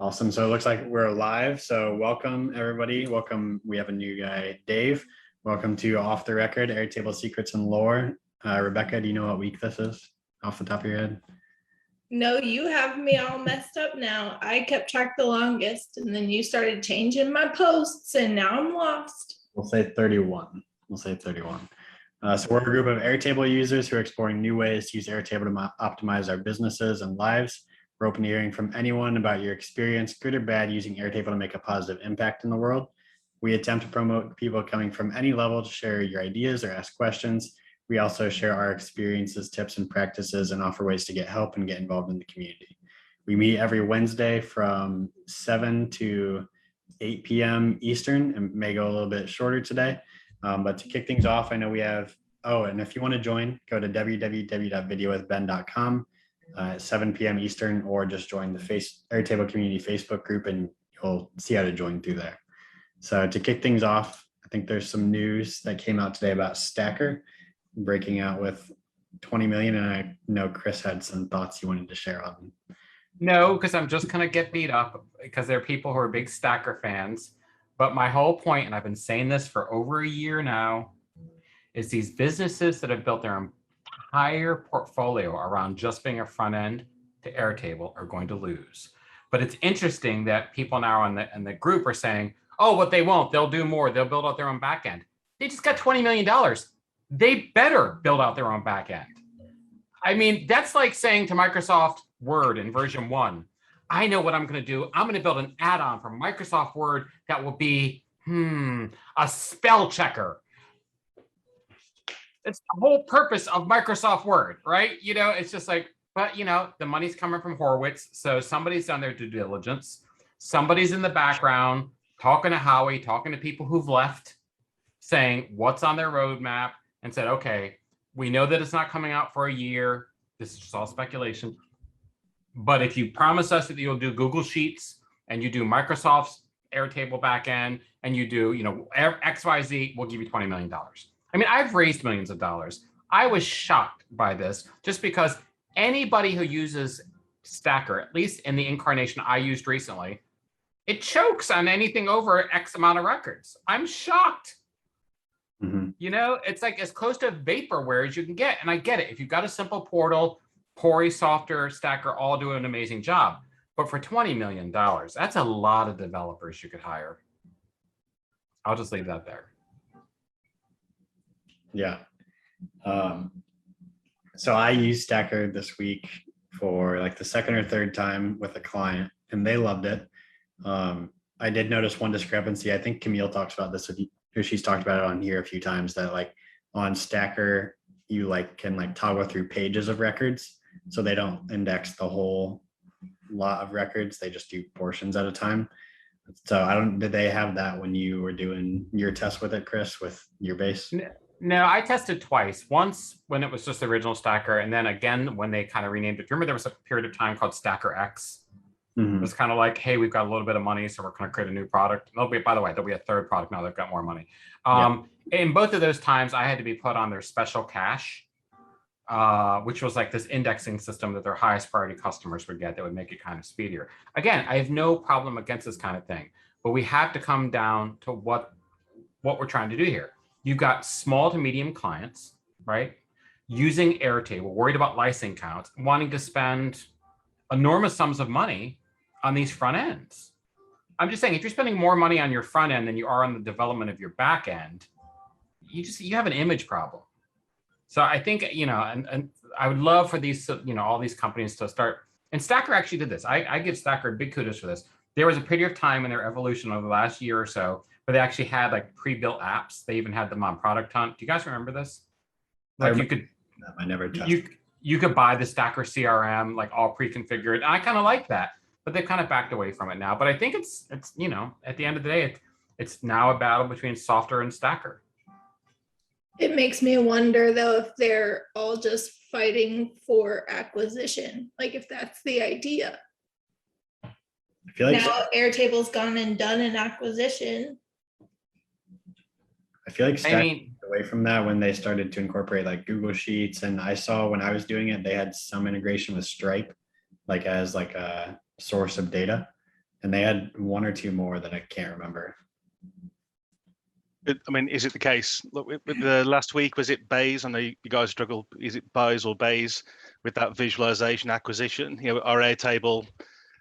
Awesome. So it looks like we're live. So welcome everybody. Welcome. We have a new guy, Dave. Welcome to Off the Record, Airtable Secrets and Lore. Rebecca, do you know what week this is off the top of your head? No, you have me all messed up now. I kept track the longest and then you started changing my posts and now I'm lost. We'll say 31. We'll say 31. So we're a group of Airtable users who are exploring new ways to use Airtable to optimize our businesses and lives. We're open to hearing from anyone about your experience, good or bad, using Airtable to make a positive impact in the world. We attempt to promote people coming from any level to share your ideas or ask questions. We also share our experiences, tips, and practices and offer ways to get help and get involved in the community. We meet every Wednesday from 7 to 8 p.m. Eastern, and may go a little bit shorter today. But to kick things off, I know we have, and if you want to join, go to www.videowithben.com at 7 p.m. Eastern, or just join the Airtable Community Facebook group and you'll see how to join through there. So to kick things off, I think there's some news that came out today about Stackard breaking out with 20 million. And I know Chris had some thoughts you wanted to share on. No, because I'm just going to get beat up because there are people who are big Stackard fans. But my whole point, and I've been saying this for over a year now, is these businesses that have built their entire portfolio around just being a front end to Airtable are going to lose. But it's interesting that people now in the group are saying, oh, what they won't, they'll do more. They'll build out their own back end. They just got $20 million. They better build out their own back end. I mean, that's like saying to Microsoft Word in version 1, I know what I'm going to do. I'm going to build an add-on for Microsoft Word that will be, a spell checker. It's the whole purpose of Microsoft Word, right? You know, it's just like, but you know, the money's coming from Horowitz. So somebody's done their due diligence. Somebody's in the background talking to Howie, talking to people who've left, saying what's on their roadmap, and said, okay, we know that it's not coming out for a year. This is just all speculation. But if you promise us that you'll do Google Sheets and you do Microsoft's Airtable backend and you do, XYZ, we'll give you $20 million. I mean, I've raised millions of dollars. I was shocked by this just because anybody who uses Stackard, at least in the incarnation I used recently, it chokes on anything over X amount of records. I'm shocked. Mm-hmm. You know, it's like as close to vaporware as you can get. And I get it. If you've got a simple portal, Pori, Software, Stackard all do an amazing job. But for $20 million, that's a lot of developers you could hire. I'll just leave that there. Yeah. So I used Stackard this week for like the second or third time with a client, and they loved it. I did notice one discrepancy. I think Camille talks about this with you, or she's talked about it on here a few times, that like on Stackard, you can toggle through pages of records. So they don't index the whole lot of records. They just do portions at a time. So did they have that when you were doing your test with it, Chris, with your base? No, I tested twice. Once when it was just the original Stackard, and then again when they kind of renamed it. Remember there was a period of time called Stackard X? Mm-hmm. It was kind of like, hey, we've got a little bit of money, so we're going to create a new product. By the way, there'll be a third product now. They've got more money. In both of those times, I had to be put on their special cache, which was like this indexing system that their highest priority customers would get that would make it kind of speedier. Again, I have no problem against this kind of thing, but we have to come down to what we're trying to do here. You've got small to medium clients, right? Using Airtable, worried about licensing counts, wanting to spend enormous sums of money on these front ends. I'm just saying, if you're spending more money on your front end than you are on the development of your back end, you have an image problem. So I think, and I would love for these, all these companies to start, and Stackard actually did this. I give Stackard big kudos for this. There was a period of time in their evolution over the last year or so where they actually had like pre-built apps. They even had them on Product Hunt. Do you guys remember this? Like I never touched. You could buy the Stackard CRM, like all pre-configured. And I kind of like that, but they've kind of backed away from it now. But I think it's at the end of the day, it's now a battle between Software and Stackard. It makes me wonder though, if they're all just fighting for acquisition, like if that's the idea. I feel like now Airtable's gone and done an acquisition. I feel like Stackard away from that when they started to incorporate like Google Sheets, and I saw when I was doing it, they had some integration with Stripe, like as like a source of data. And they had one or two more that I can't remember. I mean, is it the case? Look, with the last week, was it Bays? I know you guys struggle. Is it Bays or Bays with that visualization acquisition? You know, are Airtable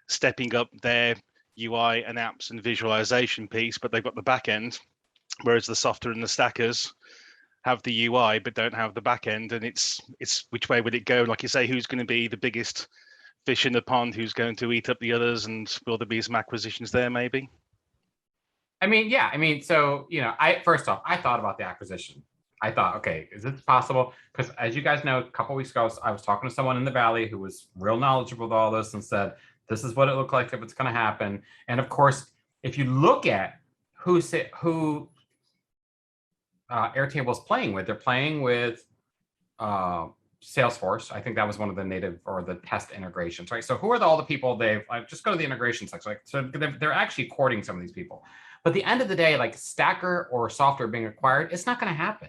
stepping up their UI and apps and visualization piece, but they've got the back end, whereas the Softer and the Stackers have the UI but don't have the back end. And it's which way would it go? Like you say, who's going to be the biggest fish in the pond? Who's going to eat up the others? And will there be some acquisitions there, maybe? I mean, yeah. I mean, so, you know, first off, I thought about the acquisition. I thought, okay, is this possible? Because as you guys know, a couple of weeks ago, I was talking to someone in the Valley who was real knowledgeable with all this and said, this is what it looked like if it's going to happen. And of course, if you look at who Airtable is playing with, they're playing with Salesforce. I think that was one of the native or the test integrations, right? So who are all the people they've, just go to the integration section. Like, so they're actually courting some of these people. But at the end of the day, like Stackard or software being acquired, it's not going to happen.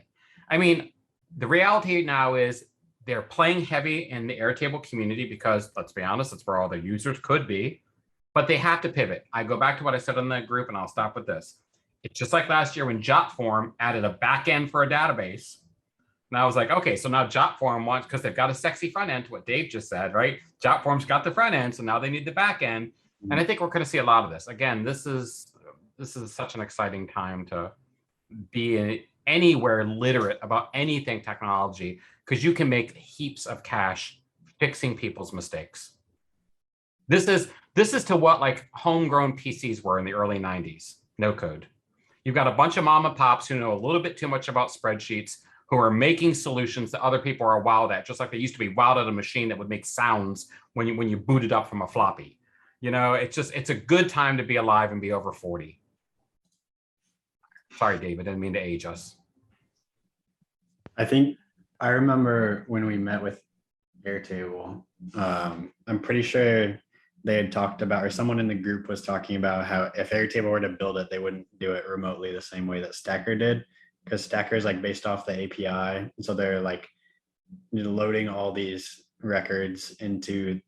I mean, the reality now is they're playing heavy in the Airtable community because, let's be honest, that's where all their users could be, but they have to pivot. I go back to what I said in the group, and I'll stop with this. It's just like last year when JotForm added a backend for a database. And I was like, okay, so now JotForm wants, because they've got a sexy front end, to what Dave just said, right? JotForm's got the front end, so now they need the back end. And I think we're going to see a lot of this. Again, this is such an exciting time to be anywhere literate about anything technology, because you can make heaps of cash fixing people's mistakes. This is to what like homegrown PCs were in the early 90s, no code. You've got a bunch of mom and pops who know a little bit too much about spreadsheets, who are making solutions that other people are wowed at, just like they used to be wowed at a machine that would make sounds when you boot it up from a floppy. You know, it's a good time to be alive and be over 40. Sorry, David, I didn't mean to age us. I think I remember when we met with Airtable, I'm pretty sure they had talked about, or someone in the group was talking about how if Airtable were to build it, they wouldn't do it remotely the same way that Stackard did, because Stackard is like based off the API. And so they're like loading all these records into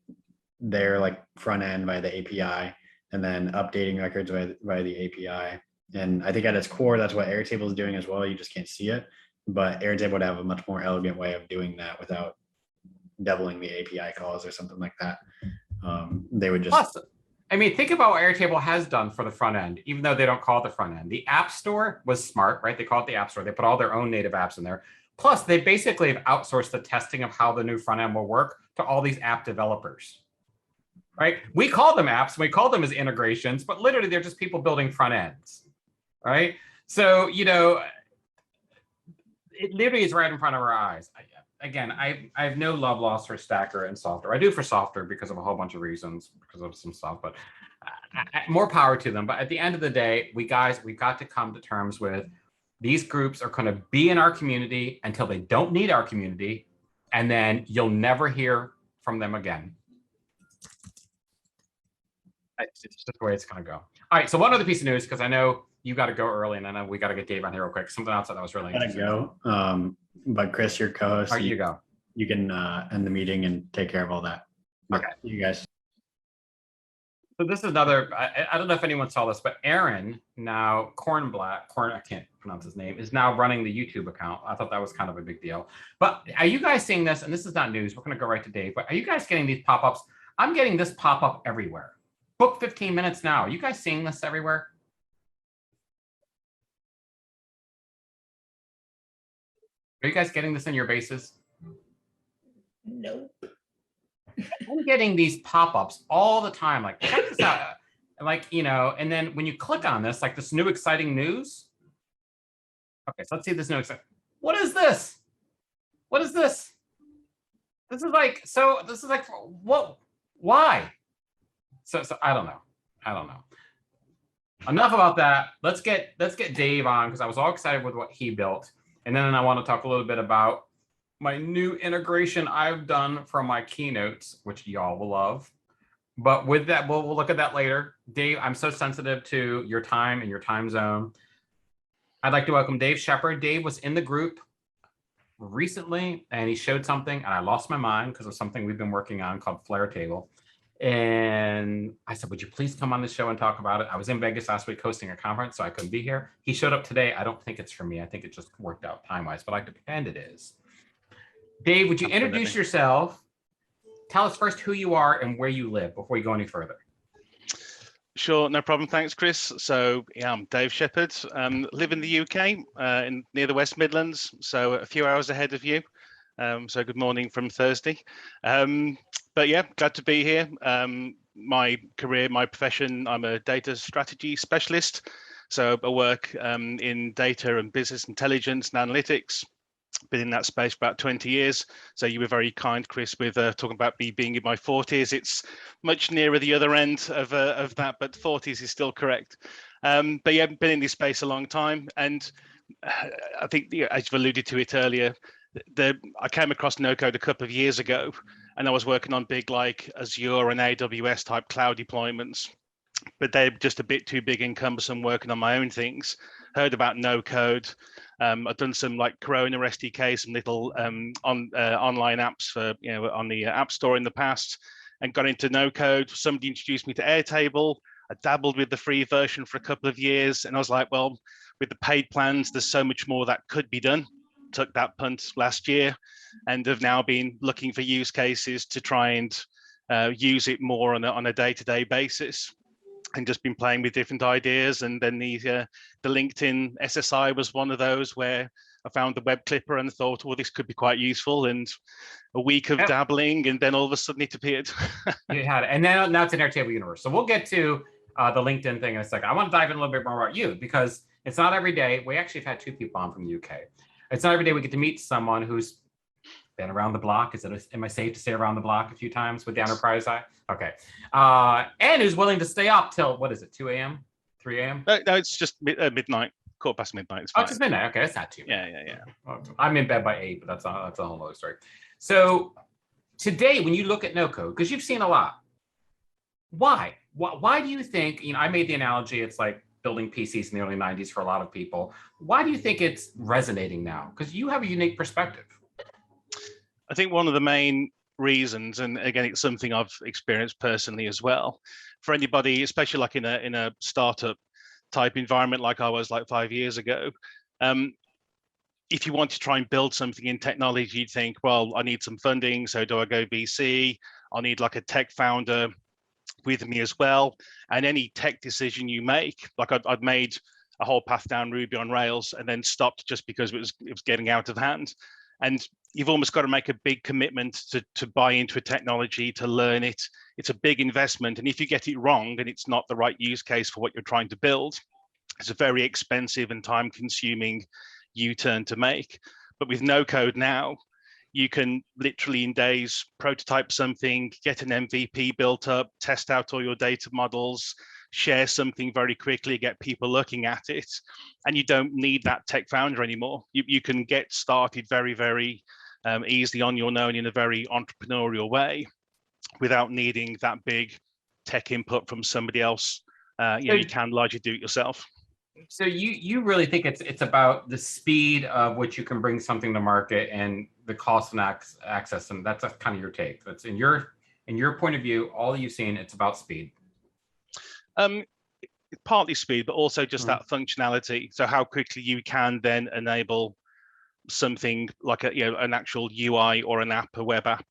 their like front end by the API and then updating records by the API. And I think at its core, that's what Airtable is doing as well. You just can't see it, but Airtable would have a much more elegant way of doing that without doubling the API calls or something like that. They would just. Plus, I mean, think about what Airtable has done for the front end, even though they don't call it the front end. The App Store was smart, right? They call it the App Store. They put all their own native apps in there. Plus, they basically have outsourced the testing of how the new front end will work to all these app developers, right? We call them apps, and we call them as integrations, but literally they're just people building front ends. Right. So, you know, it literally is right in front of our eyes. I have no love lost for Stackard and software. I do for software because of a whole bunch of reasons, because of some stuff, but more power to them. But at the end of the day, we've got to come to terms with these groups are going to be in our community until they don't need our community. And then you'll never hear from them again. It's just the way it's going to go. All right. So one other piece of news, because I know you got to go early, and I know we got to get Dave on here real quick. Something else that was really interesting. Go. But Chris, your co-host, All right, you go. You can end the meeting and take care of all that. Okay. You guys. So this is another, I don't know if anyone saw this, but Aaron, now I can't pronounce his name, is now running the YouTube account. I thought that was kind of a big deal. But are you guys seeing this? And this is not news. We're going to go right to Dave. But are you guys getting these pop-ups? I'm getting this pop-up everywhere. Book 15 minutes now. Are you guys seeing this everywhere? Are you guys getting this in your bases? Nope. I'm getting these pop-ups all the time. Like, check this out. Like, you know, and then when you click on this, like this new exciting news. Okay, so let's see this new exciting. What is this? What is this? This is like what? Why? So I don't know. Enough about that. Let's get Dave on, because I was all excited with what he built. And then I want to talk a little bit about my new integration I've done from my keynotes, which y'all will love. But with that, we'll look at that later. Dave, I'm so sensitive to your time and your time zone. I'd like to welcome Dave Shepard. Dave was in the group recently, and he showed something, and I lost my mind because of something we've been working on called Flare Table. And then I said, would you please come on the show and talk about it? I was in Vegas last week hosting a conference, so I couldn't be here. He showed up today. I don't think it's for me. I think it just worked out time-wise, but I like to pretend it is. Dave, would you introduce yourself? Tell us first who you are and where you live before you go any further. Sure, no problem. Thanks, Chris. So yeah, I'm Dave Shepherd. Live in the UK, near the West Midlands, so a few hours ahead of you. So good morning from Thursday. But yeah, glad to be here. My career, my profession, I'm a data strategy specialist. So I work in data and business intelligence and analytics. Been in that space for about 20 years. So you were very kind, Chris, with talking about me being in my 40s. It's much nearer the other end of that, but 40s is still correct. But yeah, been in this space a long time. And I think, as you've alluded to it earlier, I came across NoCode a couple of years ago, and I was working on big like Azure and AWS type cloud deployments, but they're just a bit too big and cumbersome working on my own things. Heard about NoCode. I've done some like Corona SDK, some little online apps for, on the App Store in the past, and got into NoCode. Somebody introduced me to Airtable. I dabbled with the free version for a couple of years, and I was like, well, with the paid plans, there's so much more that could be done. Took that punt last year, and have now been looking for use cases to try and use it more on a day-to-day basis, and just been playing with different ideas. And then the LinkedIn SSI was one of those where I found the Web Clipper and thought, well, this could be quite useful. And a week of dabbling, and then all of a sudden it appeared. You had it, and now it's in Airtable universe. So we'll get to the LinkedIn thing in a second. I want to dive in a little bit more about you, because it's not every day. We actually have had 2 people on from the UK. It's not every day we get to meet someone who's been around the block. Am I safe to say around the block a few times with the enterprise eye? Okay. And who's willing to stay up till, what is it, 2 a.m., 3 a.m.? No, it's just midnight, quarter past midnight. It's fine. Oh, it's just midnight. Okay, that's not too bad. Yeah. Well, I'm in bed by 8, but that's a whole other story. So today, when you look at NoCode, because you've seen a lot, why do you think, I made the analogy, it's like building PCs in the early 90s for a lot of people. Why do you think it's resonating now? Because you have a unique perspective. I think one of the main reasons, and again, it's something I've experienced personally as well, for anybody, especially like in a startup type environment like I was like 5 years ago, if you want to try and build something in technology, you'd think, well, I need some funding. So do I go VC? I'll need like a tech founder with me as well. And any tech decision you make, like I'd made a whole path down Ruby on Rails and then stopped just because it was getting out of hand. And you've almost got to make a big commitment to buy into a technology, to learn it. It's a big investment. And if you get it wrong and it's not the right use case for what you're trying to build, it's a very expensive and time consuming U-turn to make. But with NoCode now, you can literally in days prototype something, get an MVP built up, test out all your data models, share something very quickly, get people looking at it, and you don't need that tech founder anymore. You can get started very, very easily on your own in a very entrepreneurial way without needing that big tech input from somebody else. You can largely do it yourself. So you really think it's about the speed of which you can bring something to market and the cost and access, and that's kind of your take. That's in your point of view, all you've seen, it's about speed. Partly speed, but also just that functionality. So how quickly you can then enable something like an actual UI or an app, a web app.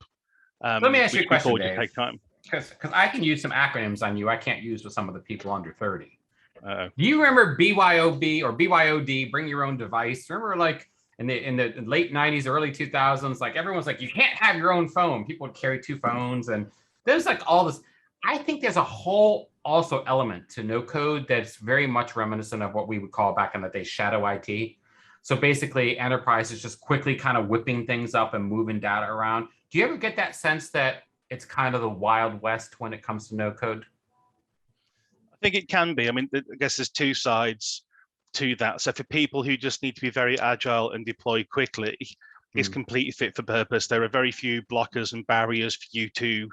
Let me ask you a question, Dave. Take time. Because I can use some acronyms on you I can't use with some of the people under 30. Uh-oh. Do you remember BYOB or BYOD, bring your own device? Remember like in the late 90s, early 2000s, like everyone's like, you can't have your own phone. People would carry 2 phones, and there's like all this. I think there's a whole also element to NoCode that's very much reminiscent of what we would call back in the day shadow IT. So basically enterprise is just quickly kind of whipping things up and moving data around. Do you ever get that sense that it's kind of the Wild West when it comes to NoCode? I think it can be. I mean, I guess there's 2 sides to that. So for people who just need to be very agile and deploy quickly, it's completely fit for purpose. There are very few blockers and barriers for you to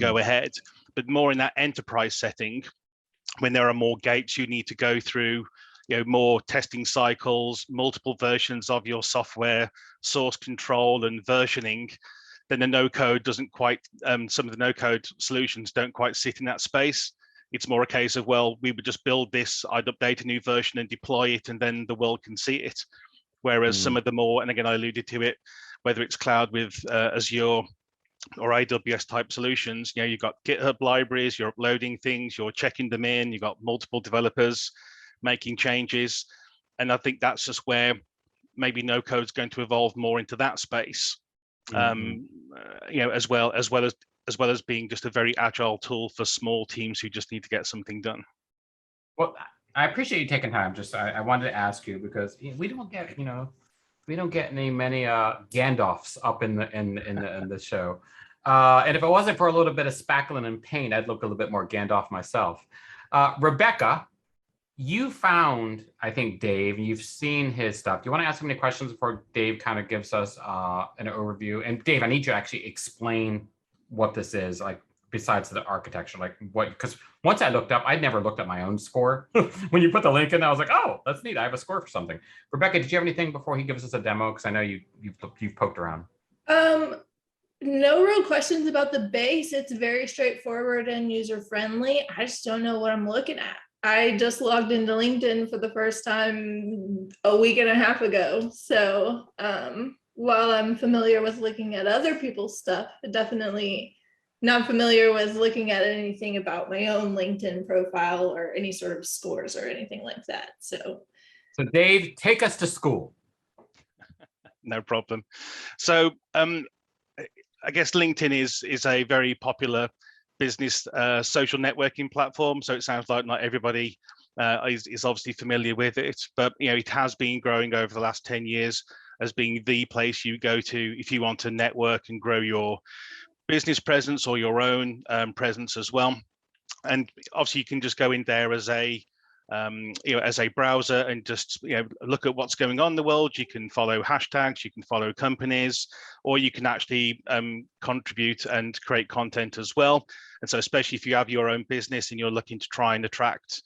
go ahead. But more in that enterprise setting, when there are more gates you need to go through, more testing cycles, multiple versions of your software, source control and versioning, then the no-code doesn't quite, some of the no-code solutions don't quite sit in that space. It's more a case of, well, we would just build this, I'd update a new version and deploy it, and then the world can see it. Whereas some of the more, and again, I alluded to it, whether it's cloud with Azure or AWS type solutions, you've got GitHub libraries, you're uploading things, you're checking them in, you've got multiple developers making changes. And I think that's just where maybe no code is going to evolve more into that space, as well as being just a very agile tool for small teams who just need to get something done. Well, I appreciate you taking time. Just I wanted to ask you, because we don't get many Gandalfs up in the show. And if it wasn't for a little bit of spackling and paint, I'd look a little bit more Gandalf myself. Rebecca, you found, I think, Dave, and you've seen his stuff. Do you want to ask him any questions before Dave kind of gives us an overview? And Dave, I need you to actually explain what this is, like, besides the architecture, like what, because once I looked up, I'd never looked at my own score. When you put the link in, I was like, oh, that's neat. I have a score for something. Rebecca, did you have anything before he gives us a demo? Because I know you've poked around. No real questions about the base. It's very straightforward and user friendly. I just don't know what I'm looking at. I just logged into LinkedIn for the first time a week and a half ago. So while I'm familiar with looking at other people's stuff, definitely not familiar with looking at anything about my own LinkedIn profile or any sort of scores or anything like that. So Dave, take us to school. No problem. So I guess LinkedIn is a very popular business social networking platform. So it sounds like not everybody is obviously familiar with it, but it has been growing over the last 10 years as being the place you go to if you want to network and grow your business presence or your own presence as well. And obviously you can just go in there as a as a browser and just look at what's going on in the world. You can follow hashtags, you can follow companies, or you can actually contribute and create content as well. And so especially if you have your own business and you're looking to try and attract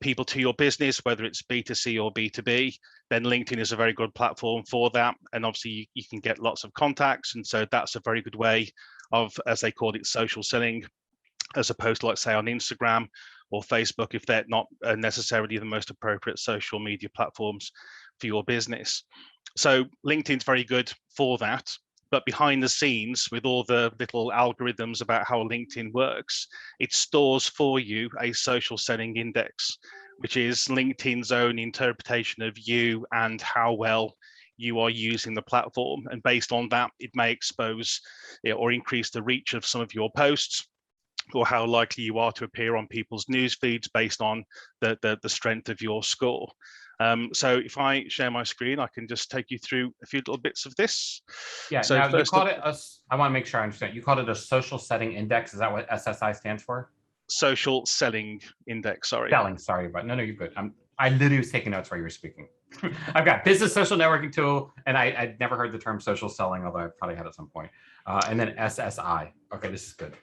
people to your business, whether it's B2C or B2B, then LinkedIn is a very good platform for that. And obviously you can get lots of contacts. And so that's a very good way of, as they call it, social selling, as opposed to, like, say, on Instagram or Facebook, if they're not necessarily the most appropriate social media platforms for your business. So LinkedIn's very good for that. But behind the scenes, with all the little algorithms about how LinkedIn works, it stores for you a social selling index, which is LinkedIn's own interpretation of you and how well you are using the platform. And based on that, it may expose or increase the reach of some of your posts, or how likely you are to appear on people's news feeds based on the strength of your score. So if I share my screen, I can just take you through a few little bits of this. Yeah, so now you called it I want to make sure I understand. You called it a social setting index. Is that what SSI stands for? Social selling index, sorry. Selling, sorry, but no, you're good. I literally was taking notes while you were speaking. I've got business social networking tool, and I'd never heard the term social selling, although I probably had at some point. And then SSI. Okay, this is good.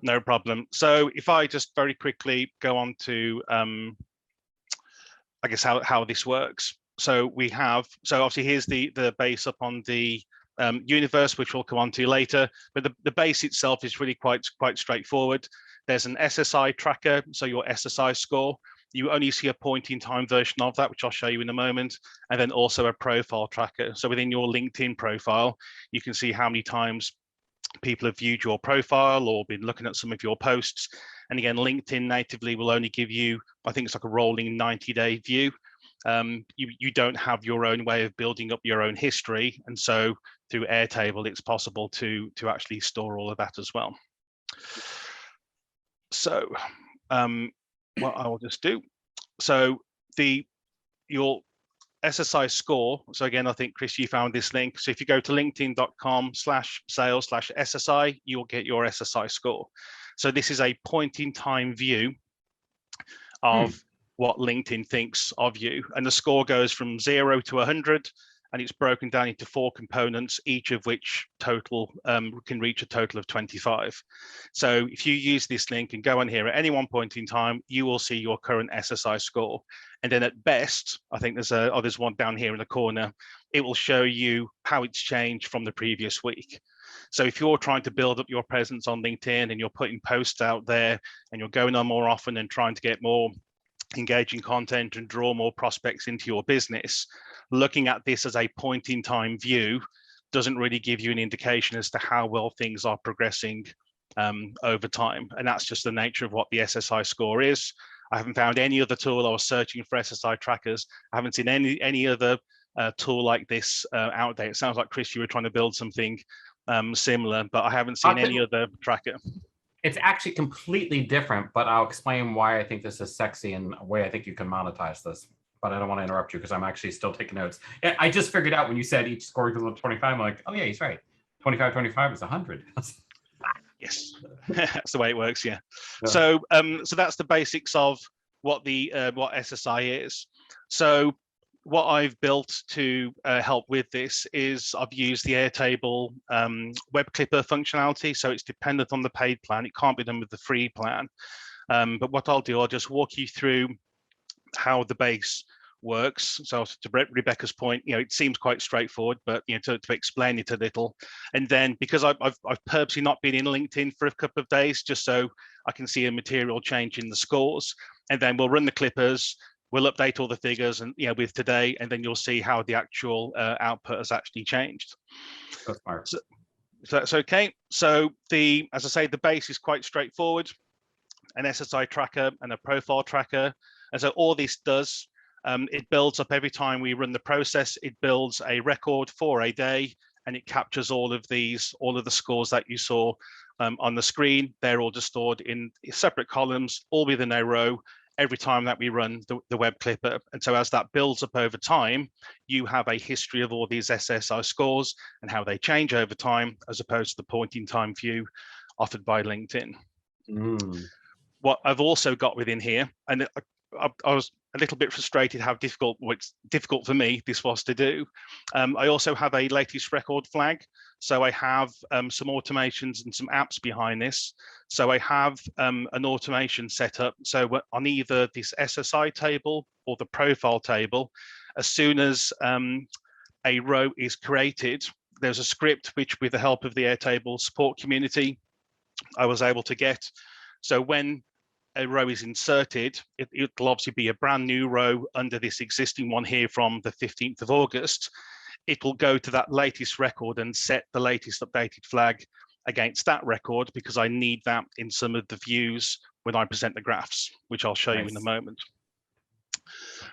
No problem. So if I just very quickly go on to, I guess, how this works. So we have, so obviously here's the base up on the universe, which we'll come on to later, but the base itself is really quite straightforward. There's an SSI tracker, so your SSI score. You only see a point in time version of that, which I'll show you in a moment, and then also a profile tracker. So within your LinkedIn profile, you can see how many times people have viewed your profile or been looking at some of your posts. And again, LinkedIn natively will only give you, I think it's like a rolling 90-day view. You don't have your own way of building up your own history. And so through Airtable, it's possible to actually store all of that as well. So what I will just do, so your SSI score. So again, I think, Chris, you found this link. So if you go to linkedin.com/sales/SSI, you'll get your SSI score. So this is a point in time view of what LinkedIn thinks of you. And the score goes from 0 to 100, and it's broken down into 4 components, each of which total can reach a total of 25. So if you use this link and go on here at any one point in time, you will see your current SSI score. And then at best, I think there's one down here in the corner, it will show you how it's changed from the previous week. So if you're trying to build up your presence on LinkedIn and you're putting posts out there and you're going on more often and trying to get more engaging content and draw more prospects into your business, looking at this as a point in time view doesn't really give you an indication as to how well things are progressing over time. And that's just the nature of what the SSI score is. I haven't found any other tool. I was searching for SSI trackers. I haven't seen any other tool like this out there. It sounds like, Chris, you were trying to build something similar, but I haven't seen any other tracker. It's actually completely different, but I'll explain why I think this is sexy and a way I think you can monetize this. But I don't want to interrupt you because I'm actually still taking notes. Yeah, I just figured out when you said each score equals 25, I'm like, oh yeah, he's right. 25, 25 is 100. Yes, that's the way it works. Yeah. So that's the basics of what the what SSI is. So what I've built to help with this is I've used the Airtable Web Clipper functionality. So it's dependent on the paid plan. It can't be done with the free plan. But what I'll do, I'll just walk you through how the base works. So to Rebecca's point, it seems quite straightforward, but to explain it a little. And then because I've purposely not been in LinkedIn for a couple of days, just so I can see a material change in the scores. And then we'll run the clippers, we'll update all the figures and with today, and then you'll see how the actual output has actually changed. That's smart. So that's okay. So as I say, the base is quite straightforward. An SSI tracker and a profile tracker. And so all this does, it builds up every time we run the process. It builds a record for a day, and it captures all of the scores that you saw on the screen. They're all just stored in separate columns, all within a row, every time that we run the web clipper. And so as that builds up over time, you have a history of all these SSI scores and how they change over time, as opposed to the point in time view offered by LinkedIn. What I've also got within here, and I was a little bit frustrated how difficult, well, it's difficult for me, this was to do. I also have a latest record flag. So I have some automations and some apps behind this. So I have an automation set up. So on either this SSI table or the profile table, as soon as a row is created, there's a script which, with the help of the Airtable support community, I was able to get. So when a row is inserted, it'll obviously be a brand new row under this existing one here from the 15th of August. It will go to that latest record and set the latest updated flag against that record, because I need that in some of the views when I present the graphs, which I'll show you in a moment.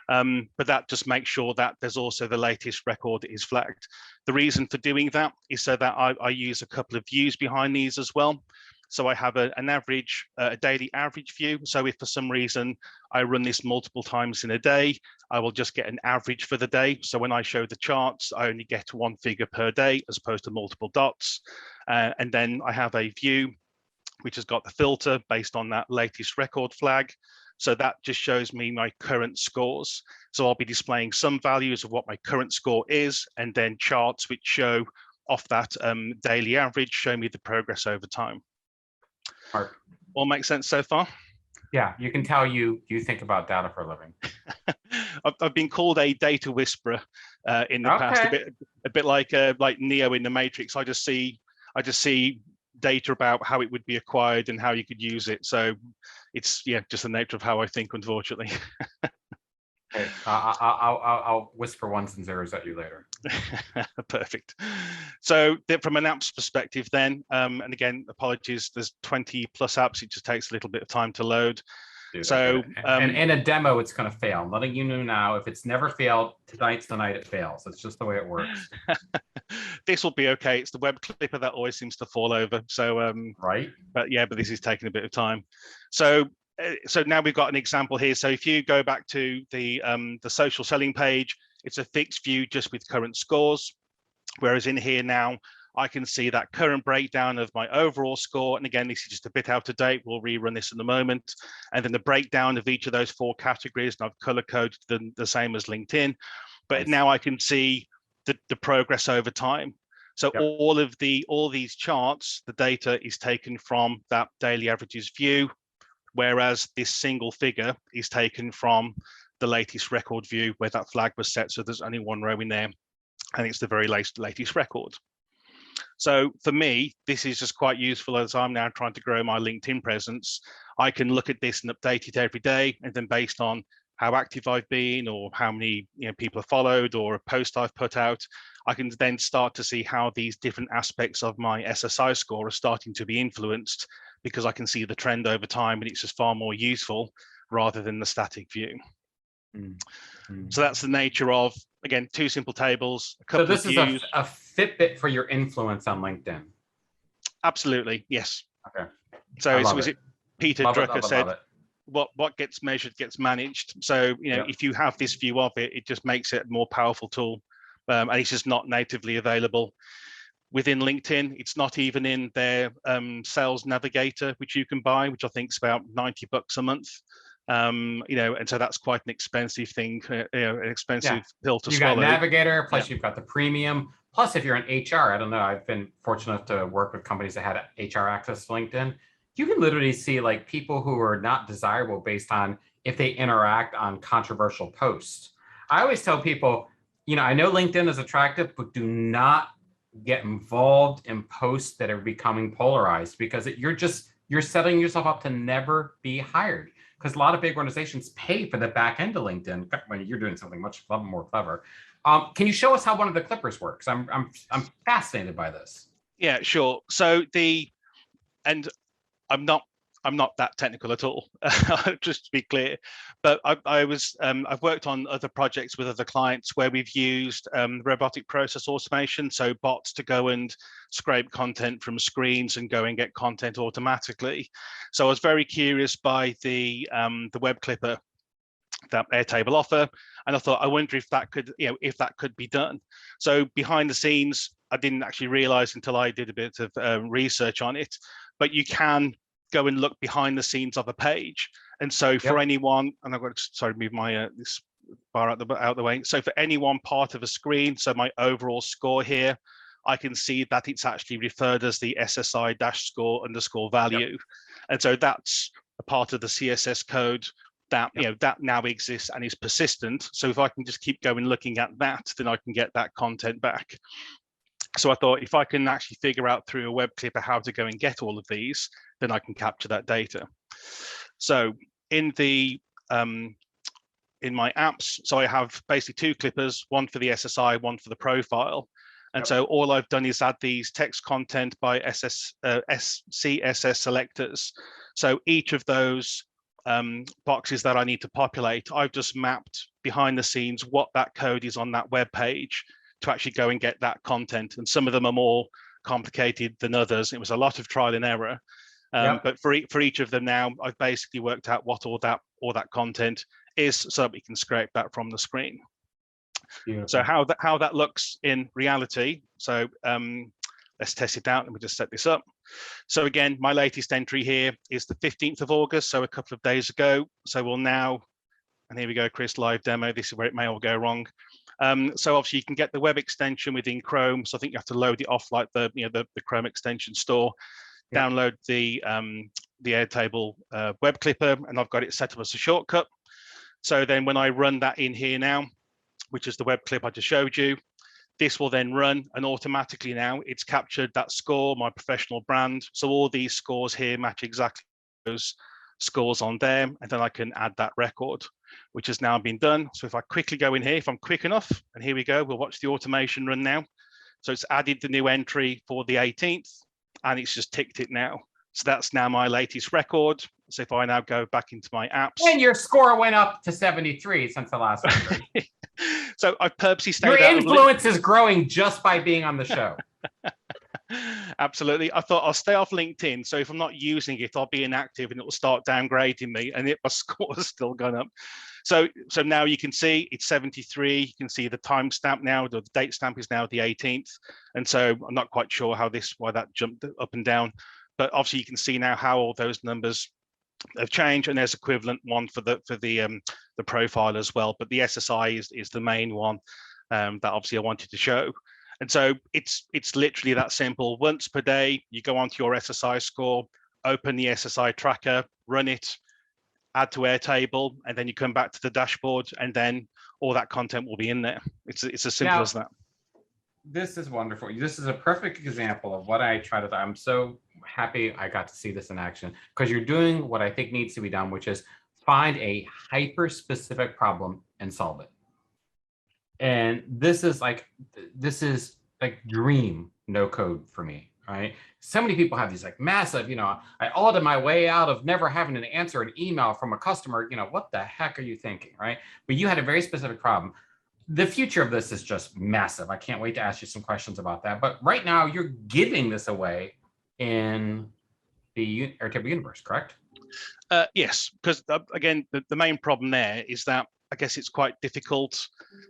But that just makes sure that there's also the latest record is flagged. The reason for doing that is so that I use a couple of views behind these as well. So I have an average, a daily average view. So if for some reason I run this multiple times in a day, I will just get an average for the day. So when I show the charts, I only get one figure per day as opposed to multiple dots. And then I have a view which has got the filter based on that latest record flag. So that just shows me my current scores. So I'll be displaying some values of what my current score is, and then charts which show off that daily average, show me the progress over time. All makes sense so far? Yeah, you can tell you think about data for a living. I've been called a data whisperer in the past, a bit like Neo in the Matrix. I just see data about how it would be acquired and how you could use it. So it's just the nature of how I think, unfortunately. Okay. I'll whisper ones and zeros at you later. Perfect. So from an apps perspective then, and again, apologies, there's 20 plus apps. It just takes a little bit of time to load. So and in a demo, it's going to fail. I'm letting you know now, if it's never failed, tonight's the night it fails. It's just the way it works. This will be okay. It's the web clipper that always seems to fall over. So right. But this is taking a bit of time. So now we've got an example here. So if you go back to the social selling page, it's a fixed view just with current scores. Whereas in here now, I can see that current breakdown of my overall score. And again, this is just a bit out of date. We'll rerun this in a moment. And then the breakdown of each of those 4 categories. And I've color coded them the same as LinkedIn. But now I can see the progress over time. So all these charts, the data is taken from that daily averages view, whereas this single figure is taken from the latest record view where that flag was set. So there's only one row in there, and it's the very latest record. So for me, this is just quite useful as I'm now trying to grow my LinkedIn presence. I can look at this and update it every day, and then based on how active I've been or how many people have followed or a post I've put out, I can then start to see how these different aspects of my SSI score are starting to be influenced, because I can see the trend over time, and it's just far more useful rather than the static view. So that's the nature of, again, 2 simple tables, a couple so this of is views. a Fitbit for your influence on LinkedIn. Absolutely, yes. Okay. So was it Peter Drucker said, it. what gets measured gets managed. So if you have this view of it, it just makes it a more powerful tool, and it's just not natively available within LinkedIn. It's not even in their sales navigator, which you can buy, which I think is about $90 a month. And so that's quite an expensive thing, an expensive pill to swallow. You got Navigator, plus you've got the premium. Plus, if you're in HR, I don't know, I've been fortunate to work with companies that had HR access to LinkedIn. You can literally see like people who are not desirable based on if they interact on controversial posts. I always tell people, I know LinkedIn is attractive, but do not get involved in posts that are becoming polarized, because you're setting yourself up to never be hired. Because a lot of big organizations pay for the back end of LinkedIn when you're doing something much more clever. Can you show us how one of the clippers works? I'm fascinated by this. Yeah, sure. So I'm not that technical at all, just to be clear. But I've worked on other projects with other clients where we've used robotic process automation, so bots to go and scrape content from screens and go and get content automatically. So I was very curious by the web clipper that Airtable offer, and I thought, I wonder if that could be done. So behind the scenes, I didn't actually realize until I did a bit of research on it, but you can go and look behind the scenes of a page. And so for anyone, and I've got to move my this bar out the way. So for any one part of a screen, so my overall score here, I can see that it's actually referred as the SSI -score _ value. And so that's a part of the CSS code that that now exists and is persistent. So if I can just keep going looking at that, then I can get that content back. So I thought, if I can actually figure out through a web clipper how to go and get all of these, then I can capture that data. So in my apps, so I have basically 2 clippers, one for the SSI, one for the profile. And so all I've done is add these text content by CSS selectors. So each of those boxes that I need to populate, I've just mapped behind the scenes what that code is on that web page to actually go and get that content. And some of them are more complicated than others. It was a lot of trial and error. But for each of them now, I've basically worked out what all that content is, so that we can scrape that from the screen. Beautiful. So how that looks in reality. So let's test it out. Let me just set this up. So again, my latest entry here is the 15th of August, so a couple of days ago. So we'll now, and here we go, Chris, live demo. This is where it may all go wrong. So obviously you can get the web extension within Chrome. So I think you have to load it off like the Chrome extension store. Download the Airtable Web Clipper, and I've got it set up as a shortcut. So then when I run that in here now, which is the web clip I just showed you, this will then run, and automatically now it's captured that score, my professional brand. So all these scores here match exactly those scores on there, and then I can add that record, which has now been done. So if I quickly go in here, if I'm quick enough, and here we go, we'll watch the automation run now. So it's added the new entry for the 18th, and it's just ticked it now. So that's now my latest record. So if I now go back into my apps. And your score went up to 73 since the last one. So I've purposely stayed Your out influence is growing just by being on the show. Absolutely. I thought I'll stay off LinkedIn. So if I'm not using it, I'll be inactive and it will start downgrading me, and my score has still gone up. So now you can see it's 73. You can see the timestamp now, the date stamp is now the 18th. And so I'm not quite sure why that jumped up and down, but obviously you can see now how all those numbers have changed, and there's equivalent one for the profile as well. But the SSI is the main one that obviously I wanted to show. And so it's literally that simple. Once per day, you go onto your SSI score, open the SSI tracker, run it, add to Airtable, and then you come back to the dashboard, and then all that content will be in there. It's as simple as that. This is wonderful. This is a perfect example of what I try to do. I'm so happy I got to see this in action, because you're doing what I think needs to be done, which is find a hyper specific problem and solve it. And this is like dream no code for me, right? So many people have these like massive, I audit my way out of never having to answer an email from a customer. What the heck are you thinking, right? But you had a very specific problem. The future of this is just massive. I can't wait to ask you some questions about that. But right now you're giving this away in the Airtable universe, correct? Yes, because again, the main problem there is that I guess it's quite difficult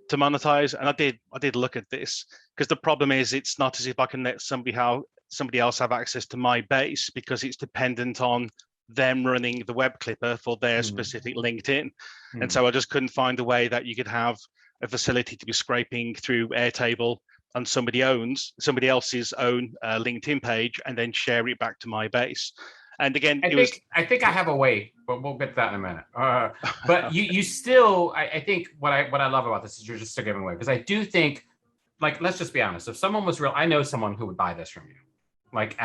to monetize. And I did look at this, because the problem is it's not as if I can let somebody else have access to my base, because it's dependent on them running the web clipper for their specific LinkedIn. And so I just couldn't find a way that you could have a facility to be scraping through Airtable on somebody else's own LinkedIn page and then share it back to my base. And again, I think I have a way, but we'll get to that in a minute. But you still, I think what I love about this is you're just still giving away, because I do think, like, let's just be honest. If someone was real, I know someone who would buy this from you. Like,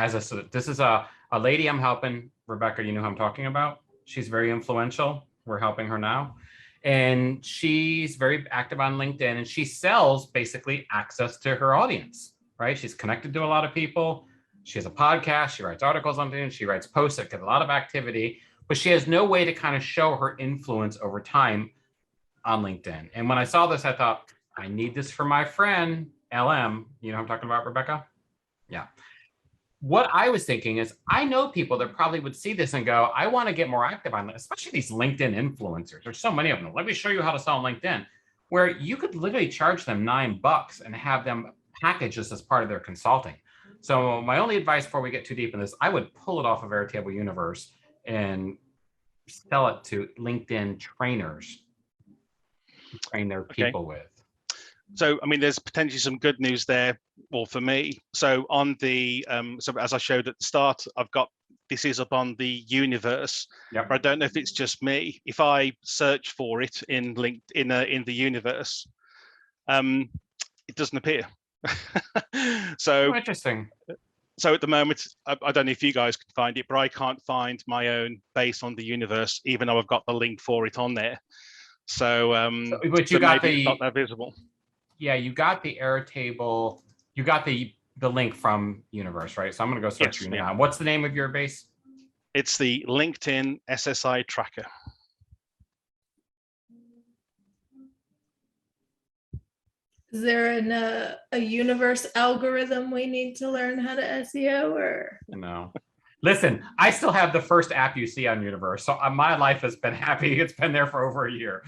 this is a lady I'm helping, Rebecca, you know who I'm talking about. She's very influential. We're helping her now. And she's very active on LinkedIn, and she sells basically access to her audience, right? She's connected to a lot of people. She has a podcast. She writes articles on LinkedIn. She writes posts that get a lot of activity, but she has no way to kind of show her influence over time on LinkedIn. And when I saw this, I thought, I need this for my friend, LM. You know what I'm talking about, Rebecca? Yeah. What I was thinking is, I know people that probably would see this and go, I want to get more active on, especially these LinkedIn influencers. There's so many of them. Let me show you how to sell on LinkedIn, where you could literally charge them $9 and have them package this as part of their consulting. So my only advice before we get too deep in this, I would pull it off of Airtable Universe and sell it to LinkedIn trainers to train their people with. So, I mean, there's potentially some good news there, well, for me. So on the, so as I showed at the start, this is up on the universe. Yep. But I don't know if it's just me. If I search for it in the universe, it doesn't appear. So interesting. So at the moment, I don't know if you guys can find it, but I can't find my own base on the universe, even though I've got the link for it on there. So, but you got maybe it's not that visible. Yeah, you got the Airtable, you got the link from Universe, right? So I'm going to go search you now. What's the name of your base? It's the LinkedIn SSI tracker. Is there a universe algorithm we need to learn how to SEO, or? No. Listen, I still have the first app you see on Universe, so my life has been happy. It's been there for over a year.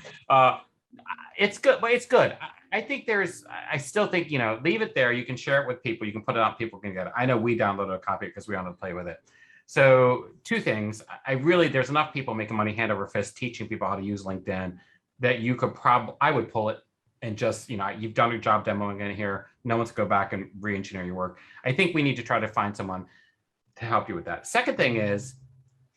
It's good, but it's good. I think I still think, leave it there. You can share it with people. You can put it out. People can get it. I know we downloaded a copy because we wanted to play with it. So two things. There's enough people making money hand over fist, teaching people how to use LinkedIn, that you could I would pull it and just, you've done your job demoing in here. No one's go back and re-engineer your work. I think we need to try to find someone to help you with that. Second thing is,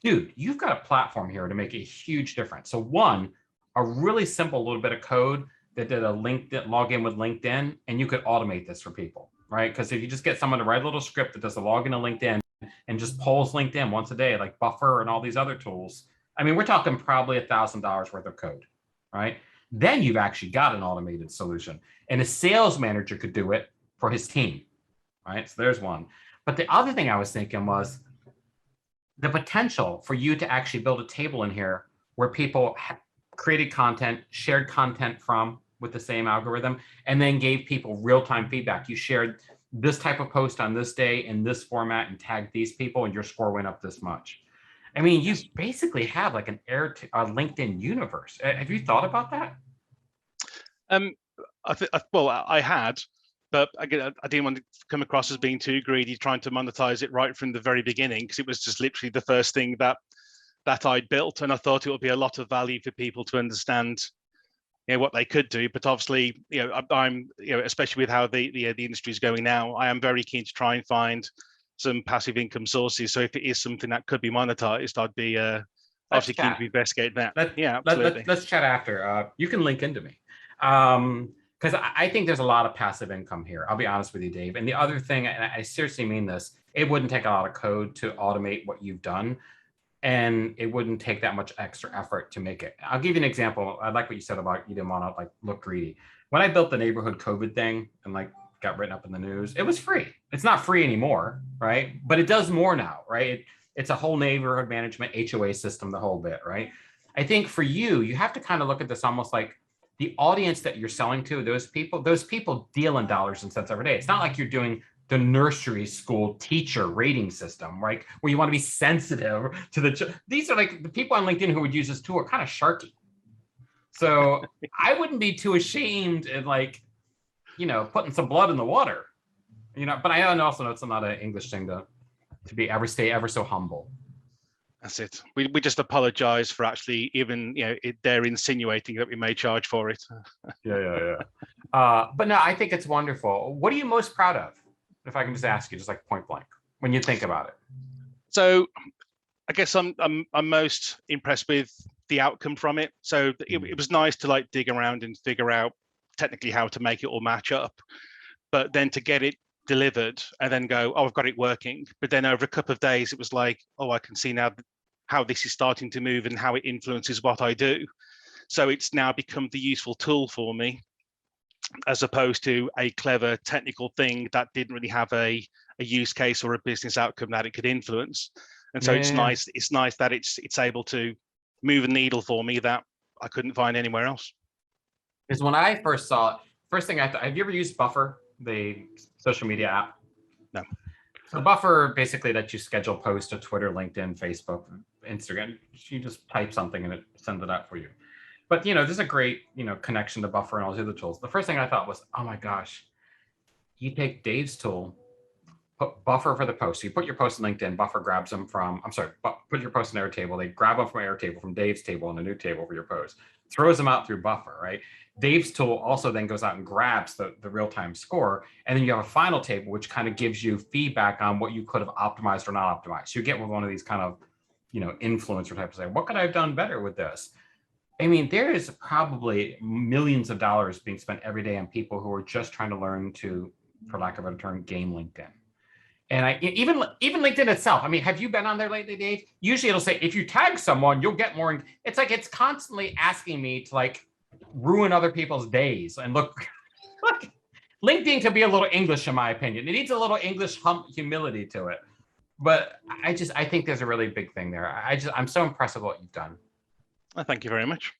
dude, you've got a platform here to make a huge difference. So one, a really simple little bit of code that did a LinkedIn login with LinkedIn, and you could automate this for people, right? Because if you just get someone to write a little script that does the login to LinkedIn and just polls LinkedIn once a day, like Buffer and all these other tools, I mean, we're talking probably $1,000 worth of code, right? Then you've actually got an automated solution, and a sales manager could do it for his team, right? So there's one. But the other thing I was thinking was the potential for you to actually build a table in here where people created content, shared content from with the same algorithm, and then gave people real-time feedback. You shared this type of post on this day in this format and tagged these people, and your score went up this much. I mean, you basically have like a LinkedIn universe. Have you thought about that? I had, but again, I didn't want to come across as being too greedy, trying to monetize it right from the very beginning, because it was just literally the first thing that I'd built, and I thought it would be a lot of value for people to understand, what they could do. But obviously, I'm, especially with how the industry is going now, I am very keen to try and find some passive income sources. So if it is something that could be monetized, I'd be obviously keen to investigate that. Absolutely. Let's chat after. You can link into me. because I think there's a lot of passive income here. I'll be honest with you, Dave. And the other thing, and I seriously mean this, it wouldn't take a lot of code to automate what you've done. And it wouldn't take that much extra effort to make it. I'll give you an example. I like what you said about you didn't want to like look greedy. When I built the neighborhood COVID thing and like got written up in the news, it was free. It's not free anymore, right? But it does more now, right? It's a whole neighborhood management HOA system, the whole bit, right? I think for you, you have to kind of look at this almost like the audience that you're selling to, those people deal in dollars and cents every day. It's not like you're doing the nursery school teacher rating system, right? Where you want to be sensitive to these are like the people on LinkedIn who would use this tool are kind of sharky. So I wouldn't be too ashamed and like, putting some blood in the water, but I also know it's not an English thing to stay ever so humble. That's it. We just apologize for actually even, they're insinuating that we may charge for it. Yeah. But no, I think it's wonderful. What are you most proud of? If I can just ask you, just like point blank, when you think about it. So I guess I'm most impressed with the outcome from it. So it was nice to like dig around and figure out technically how to make it all match up, but then to get it delivered and then go, oh, I've got it working. But then over a couple of days, it was like, oh, I can see now how this is starting to move and how it influences what I do. So it's now become the useful tool for me, as opposed to a clever technical thing that didn't really have a use case or a business outcome that it could influence. And so it's nice that it's able to move a needle for me that I couldn't find anywhere else. Because when I first saw it, first thing I thought, have you ever used Buffer, the social media app? No. So Buffer basically lets you schedule posts to Twitter, LinkedIn, Facebook, Instagram. You just type something and it sends it out for you. But there's a great connection to Buffer and all these other tools. The first thing I thought was, oh my gosh, you take Dave's tool, put Buffer for the post. So you put your post in LinkedIn, Buffer grabs them from, put your post in Airtable. They grab them from Airtable, from Dave's table and a new table for your post, throws them out through Buffer, right? Dave's tool also then goes out and grabs the real-time score. And then you have a final table, which kind of gives you feedback on what you could have optimized or not optimized. So you get with one of these kind of, influencer type of say, what could I have done better with this? I mean, there is probably millions of dollars being spent every day on people who are just trying to learn to, for lack of a better term, game LinkedIn. And even LinkedIn itself. I mean, have you been on there lately, Dave? Usually it'll say, if you tag someone, you'll get more. It's like, it's constantly asking me to like ruin other people's days. And look, LinkedIn could be a little English in my opinion. It needs a little English humility to it. But I think there's a really big thing there. I'm so impressed with what you've done. Thank you very much.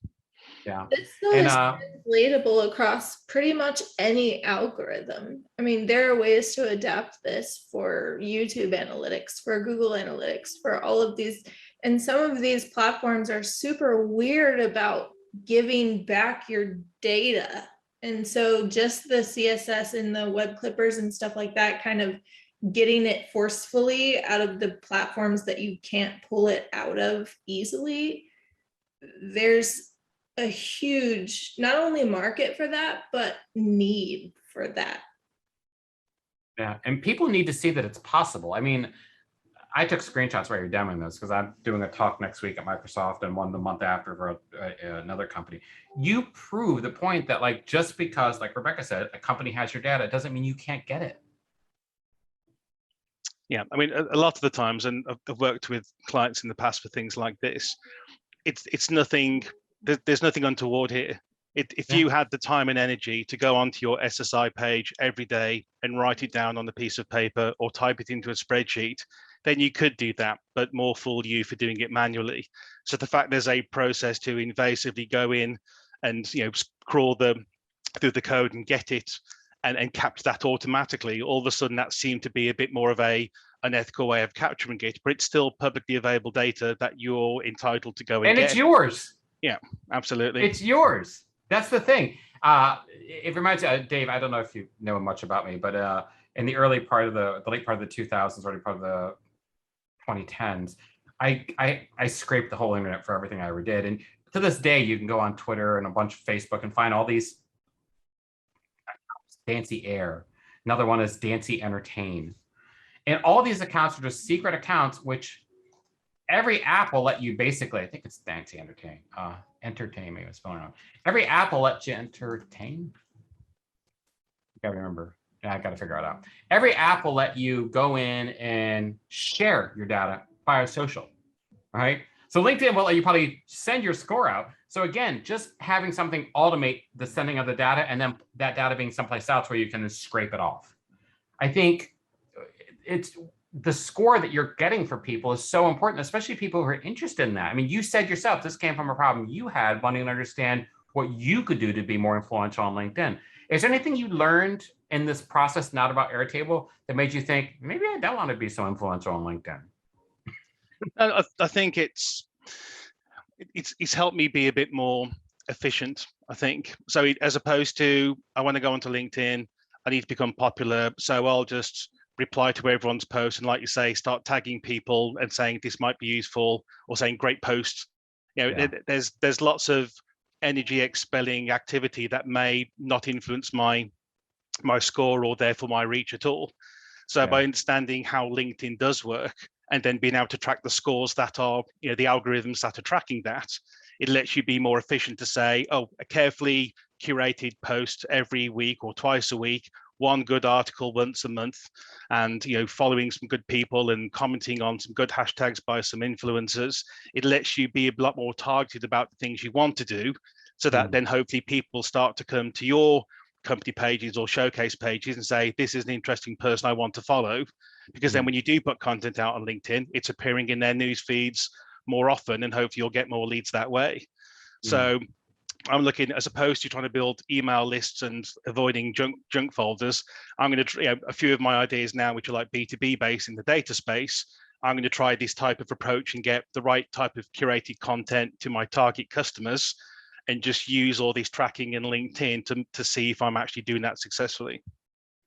Yeah. It's translatable across pretty much any algorithm. I mean, there are ways to adapt this for YouTube analytics, for Google Analytics, for all of these. And some of these platforms are super weird about giving back your data. And so just the CSS and the web clippers and stuff like that, kind of getting it forcefully out of the platforms that you can't pull it out of easily. There's a huge, not only market for that, but need for that. Yeah, and people need to see that it's possible. I mean, I took screenshots while you're demoing this because I'm doing a talk next week at Microsoft and one the month after for another company. You prove the point that like, just because, like Rebecca said, a company has your data, doesn't mean you can't get it. Yeah, I mean, a lot of the times, and I've worked with clients in the past for things like this, it's nothing, there's nothing untoward here. If you had the time and energy to go onto your SSI page every day and write it down on a piece of paper or type it into a spreadsheet, then you could do that, but more fool you for doing it manually. So the fact there's a process to invasively go in and crawl through the code and get it and capture that automatically, all of a sudden that seemed to be a bit more of an ethical way of capturing it, but it's still publicly available data that you're entitled to go and get. And it's yours. Yeah, absolutely. It's yours. That's the thing. It reminds me, Dave, I don't know if you know much about me, but in the early part of the late part of the 2000s, early part of the 2010s, I scraped the whole internet for everything I ever did. And to this day, you can go on Twitter and a bunch of Facebook and find all these Dancy Air. Another one is Dancy Entertain. And all these accounts are just secret accounts, which every app will let you basically, I think it's Dancy Entertain, entertain, maybe I'm spelling it wrong. Every app will let you entertain. Gotta remember. Yeah, I gotta figure it out. Every app will let you go in and share your data via social, right? So LinkedIn will let you probably send your score out. So again, just having something automate the sending of the data and then that data being someplace else where you can scrape it off. I think it's the score that you're getting for people is so important, especially people who are interested in that. I mean, you said yourself, this came from a problem you had wanting to understand what you could do to be more influential on LinkedIn. Is there anything you learned in this process, not about Airtable, that made you think, maybe I don't want to be so influential on LinkedIn? I think it's helped me be a bit more efficient, I think. So as opposed to, I want to go onto LinkedIn, I need to become popular, so I'll just reply to everyone's post and, like you say, start tagging people and saying this might be useful, or saying great post. There's lots of energy expelling activity that may not influence my score or therefore my reach at all. So by understanding how LinkedIn does work and then being able to track the scores that are, the algorithms that are tracking that, it lets you be more efficient to say, oh, a carefully curated post every week or twice a week, one good article once a month, and following some good people and commenting on some good hashtags by some influencers. It lets you be a lot more targeted about the things you want to do, so that then hopefully people start to come to your company pages or showcase pages and say, this is an interesting person I want to follow. Because then when you do put content out on LinkedIn, it's appearing in their news feeds more often, and hopefully you'll get more leads that way. So I'm looking, as opposed to trying to build email lists and avoiding junk folders, I'm going to, a few of my ideas now, which are like B2B based in the data space, I'm going to try this type of approach and get the right type of curated content to my target customers, and just use all this tracking in LinkedIn to see if I'm actually doing that successfully.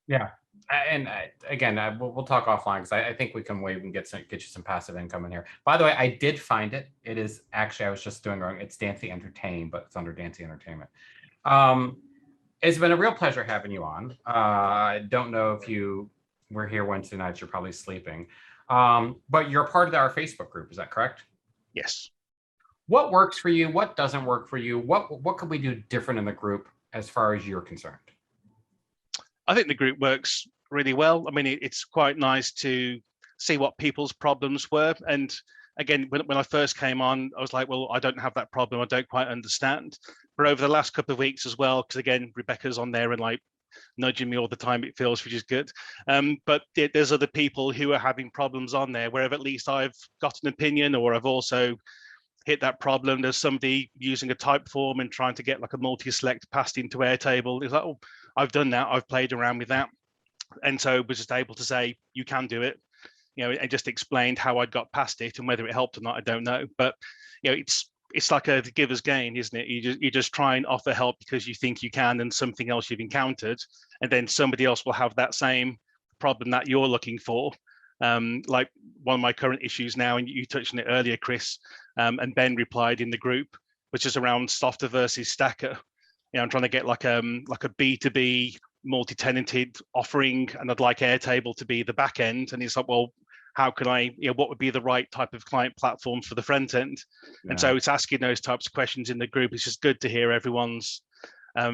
Yeah. And again, we'll talk offline, because I think we can get you some passive income in here. By the way, I did find it. It is actually, I was just doing wrong. It's Dancy Entertain, but it's under Dancy Entertainment. It's been a real pleasure having you on. I don't know if you were here Wednesday nights, you're probably sleeping. But you're part of our Facebook group, is that correct? Yes. What works for you? What doesn't work for you? What could we do different in the group as far as you're concerned? I think the group works really well. I mean, it's quite nice to see what people's problems were. And again, when I first came on, I was like, well, I don't have that problem. I don't quite understand. But over the last couple of weeks as well, because again, Rebecca's on there and like nudging me all the time, it feels, which is good. But there's other people who are having problems on there where at least I've got an opinion, or I've also hit that problem. There's somebody using a type form and trying to get like a multi-select passed into Airtable. It's like, oh, I've done that. I've played around with that. And so was just able to say, you can do it, and just explained how I'd got past it, and whether it helped or not, I don't know. But, it's like a giver's gain, isn't it? You just try and offer help because you think you can, and something else you've encountered, and then somebody else will have that same problem that you're looking for. Like one of my current issues now, and you touched on it earlier, Chris, and Ben replied in the group, which is around Softer versus Stacker. I'm trying to get like a B2B multi-tenanted offering, and I'd like Airtable to be the back end. And it's like, well, how can I, what would be the right type of client platform for the front end? Yeah. And so it's asking those types of questions in the group. It's just good to hear everyone's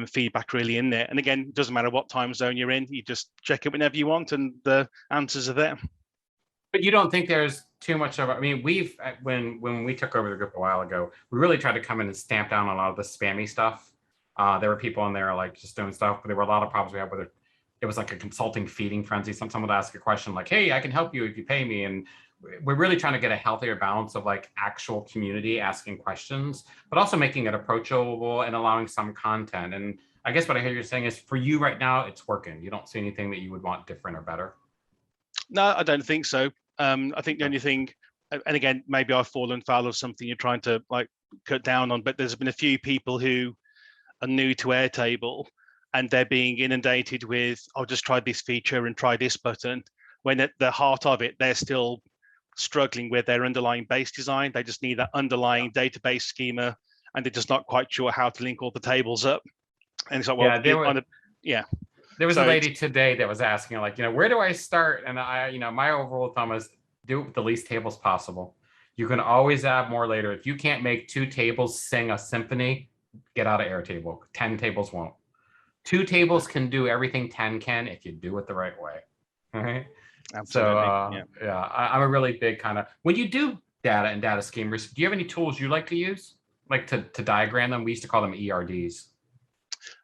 feedback really in there. And again, it doesn't matter what time zone you're in, you just check it whenever you want, and the answers are there. But you don't think there's too much of, I mean, when we took over the group a while ago, we really tried to come in and stamp down a lot of the spammy stuff. There were people in there like just doing stuff, but there were a lot of problems we had with it was like a consulting feeding frenzy. Someone would ask a question like, hey, I can help you if you pay me. And we're really trying to get a healthier balance of like actual community asking questions, but also making it approachable and allowing some content. And I guess what I hear you saying is, for you right now, it's working. You don't see anything that you would want different or better? No, I don't think so. I think the only thing, and again, maybe I've fallen foul of something you're trying to like cut down on, but there's been a few people who are new to Airtable, and they're being inundated with, I'll just try this feature and try this button, when at the heart of it, they're still struggling with their underlying base design. They just need that underlying database schema, and they're just not quite sure how to link all the tables up. And so, well, there was a lady today that was asking, like, where do I start? And my overall thumb is do it with the least tables possible. You can always add more later. If you can't make 2 tables sing a symphony, get out of Airtable. 10 tables won't. 2 tables can do everything 10 can if you do it the right way. All right. Absolutely. So yeah, I'm a really big kind of, when you do data and data schemas, do you have any tools you like to use? Like to diagram them? We used to call them ERDs.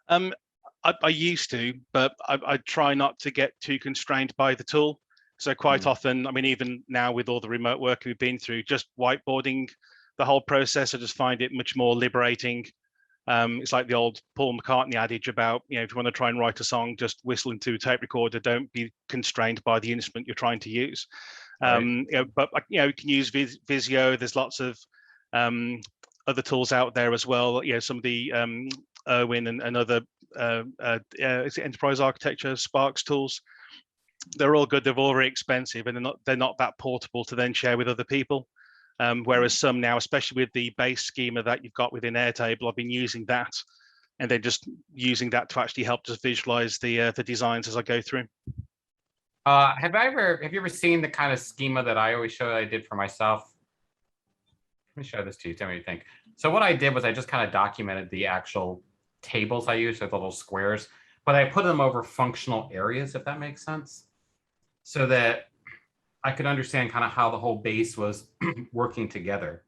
I used to, but I try not to get too constrained by the tool. So quite often, I mean, even now with all the remote work we've been through, just whiteboarding the whole process, I just find it much more liberating. It's like the old Paul McCartney adage about, if you want to try and write a song, just whistle into a tape recorder. Don't be constrained by the instrument you're trying to use. Right. But you can use Visio. There's lots of other tools out there as well. Some of the Irwin and other enterprise architecture Sparks tools. They're all good. They're all very expensive, and they're not that portable to then share with other people. Whereas some now, especially with the base schema that you've got within Airtable, I've been using that, and then just using that to actually help just visualize the designs as I go through. Have you ever seen the kind of schema that I always show I did for myself? Let me show this to you. Tell me what you think. So what I did was I just kind of documented the actual tables I used with the little squares, but I put them over functional areas, if that makes sense, so that I could understand kind of how the whole base was working together.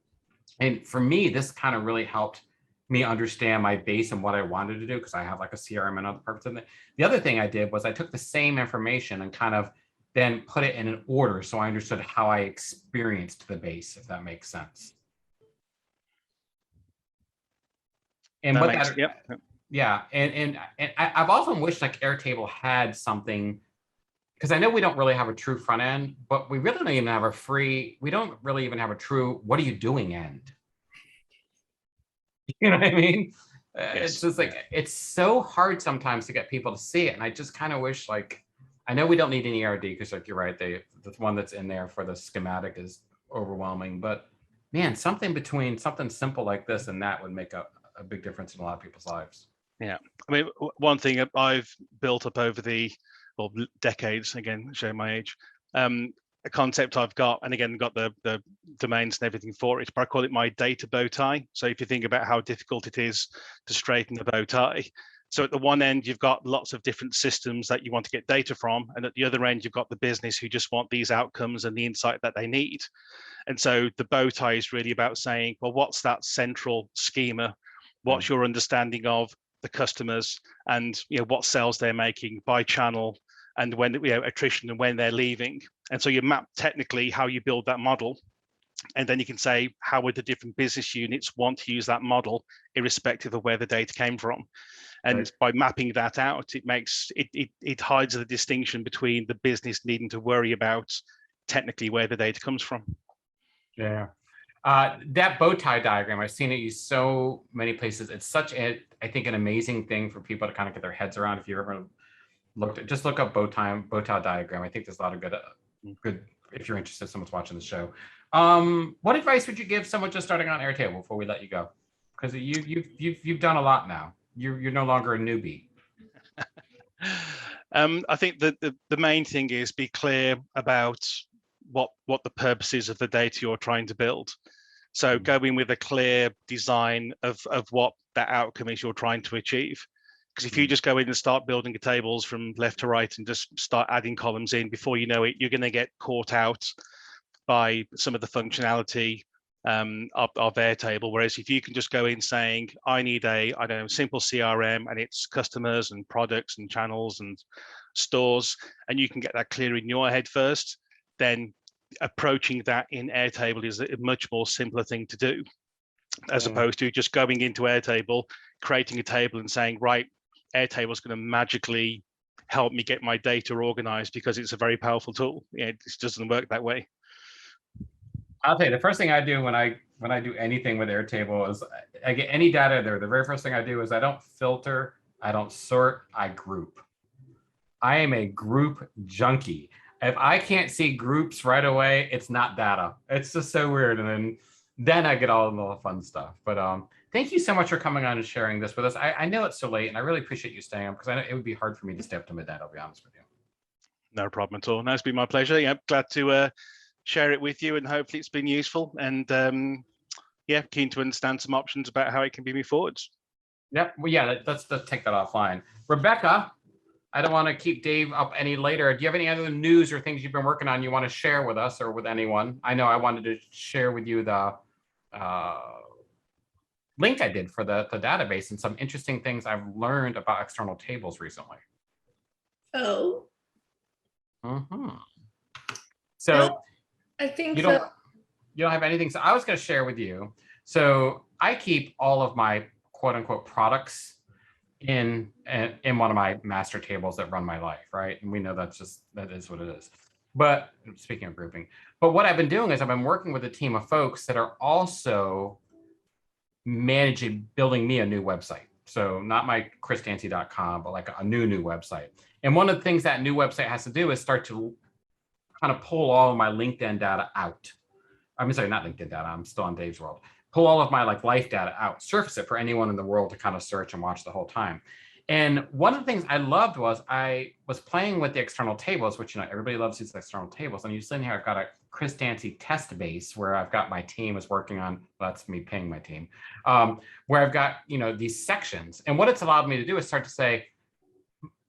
And for me, this kind of really helped me understand my base and what I wanted to do, because I have like a CRM and other purposes in it. The other thing I did was I took the same information and kind of then put it in an order, so I understood how I experienced the base, if that makes sense. And I've often wished like Airtable had something, because I know we don't really have a true front end, but we really don't even have we don't really even have a true, what are you doing end? You know what I mean? Yes. It's just like, it's so hard sometimes to get people to see it. And I just kind of wish, like, I know we don't need an ERD, because like you're right, the one that's in there for the schematic is overwhelming, but man, something simple like this and that would make a big difference in a lot of people's lives. Yeah. I mean, one thing I've built up over the decades, again, showing my age, a concept I've got, and again, got the domains and everything for it, but I call it my data bow tie. So if you think about how difficult it is to straighten the bow tie, so at the one end, you've got lots of different systems that you want to get data from, and at the other end, you've got the business who just want these outcomes and the insight that they need. And so the bow tie is really about saying, well, what's that central schema? What's your understanding of the customers, and what sales they're making by channel, and when attrition and when they're leaving. And so you map technically how you build that model, and then you can say how would the different business units want to use that model irrespective of where the data came from. And right. By mapping that out, it hides the distinction between the business needing to worry about technically where the data comes from. Yeah. That bow tie diagram, I've seen it used so many places. It's such I think an amazing thing for people to kind of get their heads around. If you ever just look up bow tie diagram. I think there's a lot of good, if you're interested, someone's watching the show. What advice would you give someone just starting on Airtable before we let you go? Because you've done a lot now. You're no longer a newbie. I think that the main thing is be clear about what the purpose is of the data you're trying to build. So go in with a clear design of what that outcome is you're trying to achieve. Because if you just go in and start building the tables from left to right and just start adding columns in, before you know it, you're going to get caught out by some of the functionality of Airtable. Whereas if you can just go in saying, I need simple CRM, and it's customers and products and channels and stores, and you can get that clear in your head first, then approaching that in Airtable is a much more simpler thing to do, as opposed to just going into Airtable, creating a table and saying, right, Airtable is going to magically help me get my data organized because it's a very powerful tool. It just doesn't work that way. I'll tell you, the first thing I do when I do anything with Airtable is I get any data there. The very first thing I do is I don't filter, I don't sort, I group. I am a group junkie. If I can't see groups right away, it's not data. It's just so weird. And then I get all the fun stuff. But thank you so much for coming on and sharing this with us. I know it's so late, and I really appreciate you staying on, because I know it would be hard for me to stay up to midnight, I'll be honest with you. No problem at all. No, it's been my pleasure. Yeah, glad to share it with you, and hopefully it's been useful. And yeah, keen to understand some options about how it can be moved forwards. Yep. Well, yeah, let's take that offline. Rebecca, I don't want to keep Dave up any later. Do you have any other news or things you've been working on you want to share with us or with anyone? I know I wanted to share with you the link I did for the database and some interesting things I've learned about external tables recently. Oh. So no, I think you don't have anything. So I was going to share with you. So I keep all of my quote unquote products in one of my master tables that run my life, right? And we know that is what it is. But speaking of grouping, but what I've been doing is I've been working with a team of folks that are also building me a new website. So not my chrisdancy.com, but like a new website. And one of the things that new website has to do is start to kind of pull all of my LinkedIn data out. I'm sorry, not LinkedIn data. I'm still on Dave's world. Pull all of my life data out, surface it for anyone in the world to kind of search and watch the whole time. And one of the things I loved was I was playing with the external tables, which, everybody loves these external tables. And you see in here, I've got a Chris Dancy test base where I've got my team is working on, that's me paying my team, where I've got, these sections. And what it's allowed me to do is start to say,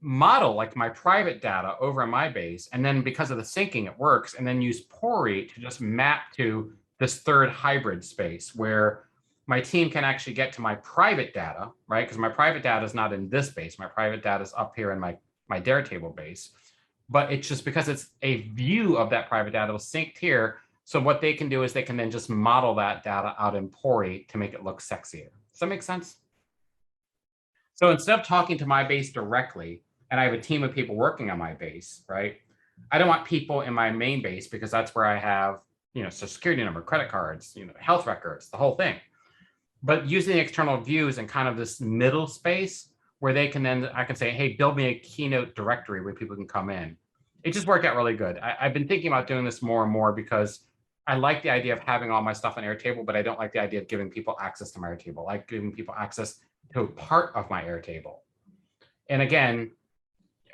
model like my private data over in my base. And then because of the syncing, it works. And then use Pori to just map to this third hybrid space where my team can actually get to my private data, right? Because my private data is not in this base. My private data is up here in my Airtable base. But it's just because it's a view of that private data synced here. So what they can do is they can then just model that data out in Pori to make it look sexier. Does that make sense? So instead of talking to my base directly, and I have a team of people working on my base, right? I don't want people in my main base because that's where I have social security number, credit cards, health records, the whole thing. But using external views and kind of this middle space where they can then, I can say, hey, build me a Keynote directory where people can come in. It just worked out really good. I've been thinking about doing this more and more because I like the idea of having all my stuff in Airtable, but I don't like the idea of giving people access to my Airtable. I like giving people access to a part of my Airtable. And again,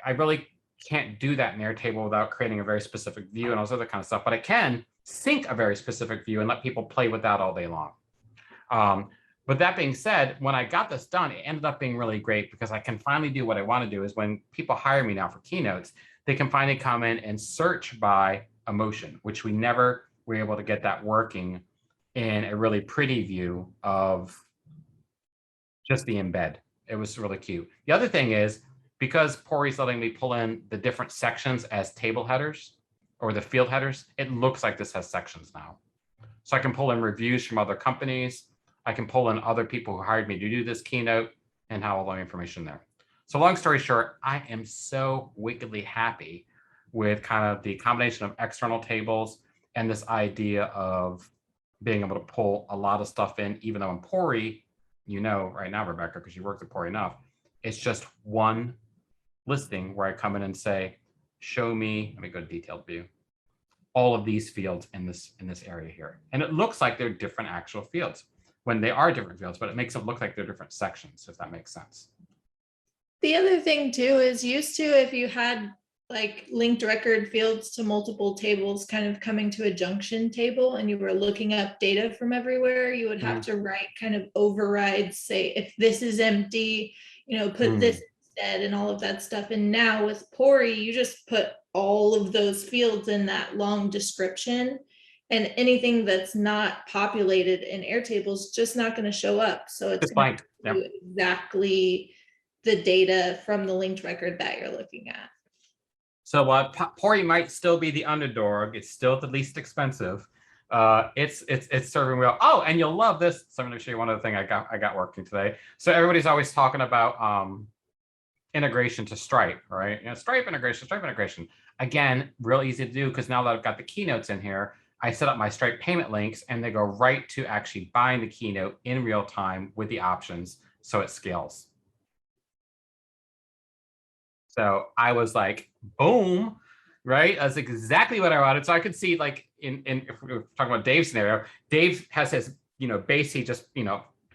I really can't do that in Airtable without creating a very specific view and all this other kind of stuff, but I can sync a very specific view and let people play with that all day long. But that being said, when I got this done, it ended up being really great because I can finally do what I want to do is when people hire me now for keynotes, they can finally come in and search by emotion, which we never were able to get that working in a really pretty view of just the embed. It was really cute. The other thing is, because Pori's letting me pull in the different sections as table headers or the field headers, it looks like this has sections now. So I can pull in reviews from other companies. I can pull in other people who hired me to do this keynote and have all the information there. So long story short, I am so wickedly happy with kind of the combination of external tables and this idea of being able to pull a lot of stuff in, even though in Pori, right now, Rebecca, because you worked at Pori enough, it's just one listing where I come in and say, show me, let me go to detailed view, all of these fields in this area here. And it looks like they're different actual fields when they are different fields, but it makes it look like they're different sections, if that makes sense. The other thing too is used to, if you had like linked record fields to multiple tables kind of coming to a junction table and you were looking up data from everywhere, you would have to write kind of overrides, say, if this is empty, put this instead and all of that stuff. And now with Pori, you just put all of those fields in that long description, and anything that's not populated in Airtable is just not going to show up. So it's going to do exactly the data from the linked record that you're looking at. So Pori might still be the underdog. It's still the least expensive. It's serving well. Oh, and you'll love this. So I'm going to show you one other thing I got working today. So everybody's always talking about integration to Stripe, right? Stripe integration. Again, real easy to do because now that I've got the keynotes in here, I set up my Stripe payment links and they go right to actually buying the keynote in real time with the options, so it scales. So I was like, boom, right? That's exactly what I wanted. So I could see, like, if we're talking about Dave's scenario, Dave has his, base, he just, $10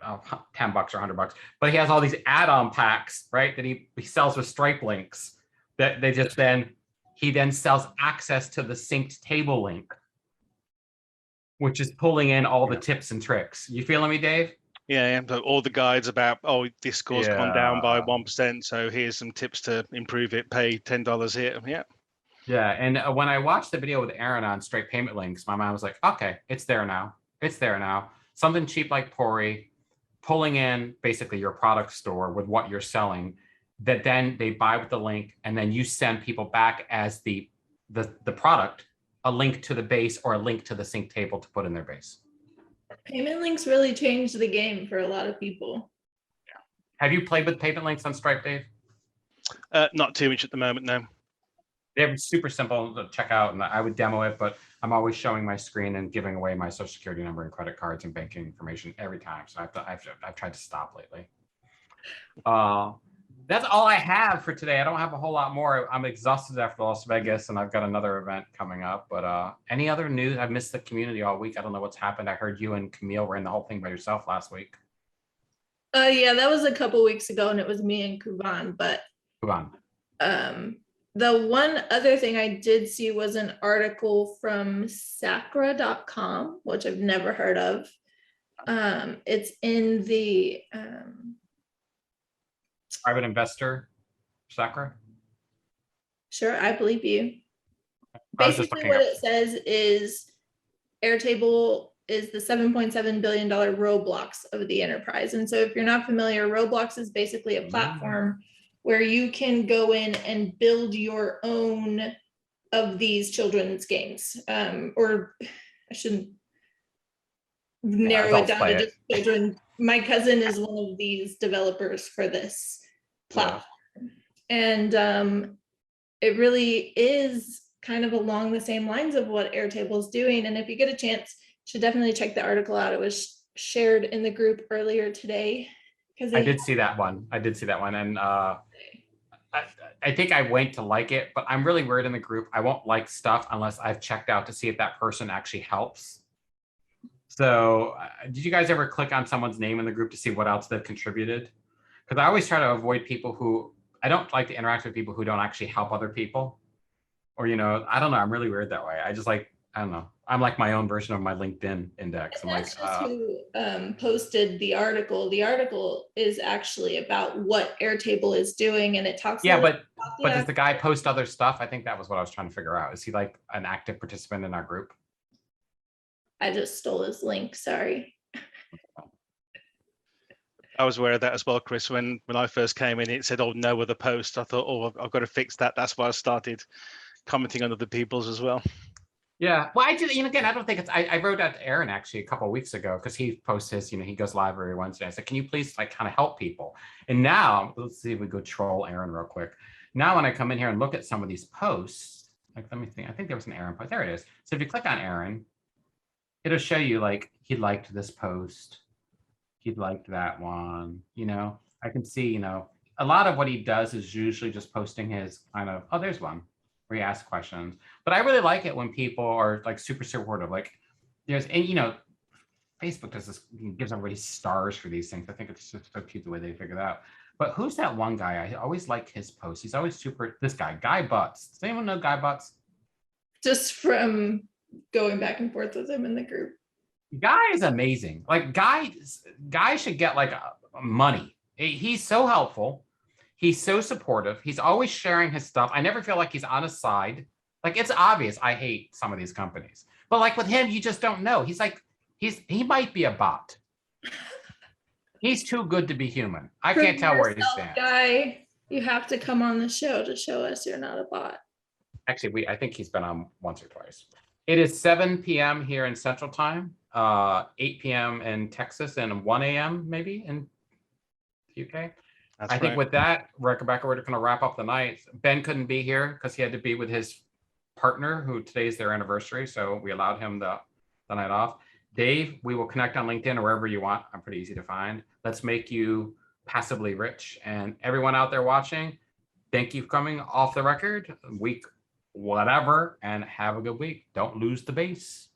or $100, but he has all these add-on packs, right? That he sells with Stripe links that they just he then sells access to the synced table link, which is pulling in all the tips and tricks. You feeling me, Dave? Yeah, so all the guides about, oh, this score's gone down by Yeah. 1%, so here's some tips to improve it. Pay $10 here. Yeah. Yeah, and when I watched the video with Aaron on straight payment links, my mind was like, okay, it's there now. It's there now. Something cheap like Pori, pulling in basically your product store with what you're selling, that then they buy with the link, and then you send people back as the product, a link to the base or a link to the sync table to put in their base. Payment links really changed the game for a lot of people. Have you played with payment links on Stripe, Dave? Not too much at the moment, no. They're super simple to check out, and I would demo it, but I'm always showing my screen and giving away my social security number and credit cards and banking information every time. So I've tried to stop lately. That's all I have for today. I don't have a whole lot more. I'm exhausted after Las Vegas, and I've got another event coming up. But any other news? I've missed the community all week. I don't know what's happened. I heard you and Camille were in the whole thing by yourself last week. Yeah, that was a couple weeks ago, and it was me and Kuban. But Kuban. The one other thing I did see was an article from Stackard.com, which I've never heard of. It's in the Private investor, Stackard. Sure, I believe you. I was just Basically, looking what up. it says is Airtable is the $7.7 billion Roblox of the enterprise. And so if you're not familiar, Roblox is basically a platform where you can go in and build your own of these children's games. Or I shouldn't narrow it adults down play to it. just children. My cousin is one of these developers for this platform. And it really is kind of along the same lines of what Airtable is doing. And if you get a chance, you should definitely check the article out. It was shared in the group earlier today. I did see that one. And I think I wait to like it, but I'm really weird in the group. I won't like stuff unless I've checked out to see if that person actually helps. So did you guys ever click on someone's name in the group to see what else they've contributed? Because I always try to avoid people who, I don't like to interact with people who don't actually help other people. Or, I don't know, I'm really weird that way. I just like, I don't know. I'm like my own version of my LinkedIn index. I'm That's like, just who posted the article. The article is actually about what Airtable is doing, and it talks. Yeah, but does the guy post other stuff? I think that was what I was trying to figure out. Is he like an active participant in our group? I just stole his link. Sorry. I was aware of that as well, Chris. When I first came in, it said, "Oh, no other post." I thought, "Oh, I've got to fix that." That's why I started commenting on other people's as well. Yeah, well, I did. Again, I don't think it's. I wrote out to Aaron actually a couple of weeks ago because he posts his. He goes live every Wednesday. I said, "Can you please like kind of help people?" And now let's see if we go troll Aaron real quick. Now, when I come in here and look at some of these posts, like let me think. I think there was an Aaron post. There it is. So if you click on Aaron, it'll show you like he liked this post. He liked that one. I can see. A lot of what he does is usually just posting his kind of. Oh, there's one. Where you ask questions, but I really like it when people are like super supportive. Like there's, and Facebook does this, gives everybody stars for these things. I think it's just so cute the way they figure it out. But who's that one guy? I always like his posts. He's always super. This guy, Butts. Does anyone know Guy Butts? Just from going back and forth with him in the group. Guy is amazing. Like Guy should get like money. He's so helpful. He's so supportive. He's always sharing his stuff. I never feel like he's on his side. Like it's obvious I hate some of these companies, but like with him, you just don't know. He's like, he might be a bot. He's too good to be human. I can't tell where he stands. Guy, you have to come on the show to show us you're not a bot. Actually, I think he's been on once or twice. It is 7 p.m. here in Central Time, 8 p.m. in Texas, and 1 a.m. maybe in the UK. I think with that, Rebecca, we're going to wrap up the night. Ben couldn't be here because he had to be with his partner, who today's their anniversary. So we allowed him the night off. Dave, we will connect on LinkedIn or wherever you want. I'm pretty easy to find. Let's make you passively rich. And everyone out there watching, thank you for coming off the record, week, whatever, and have a good week. Don't lose the base.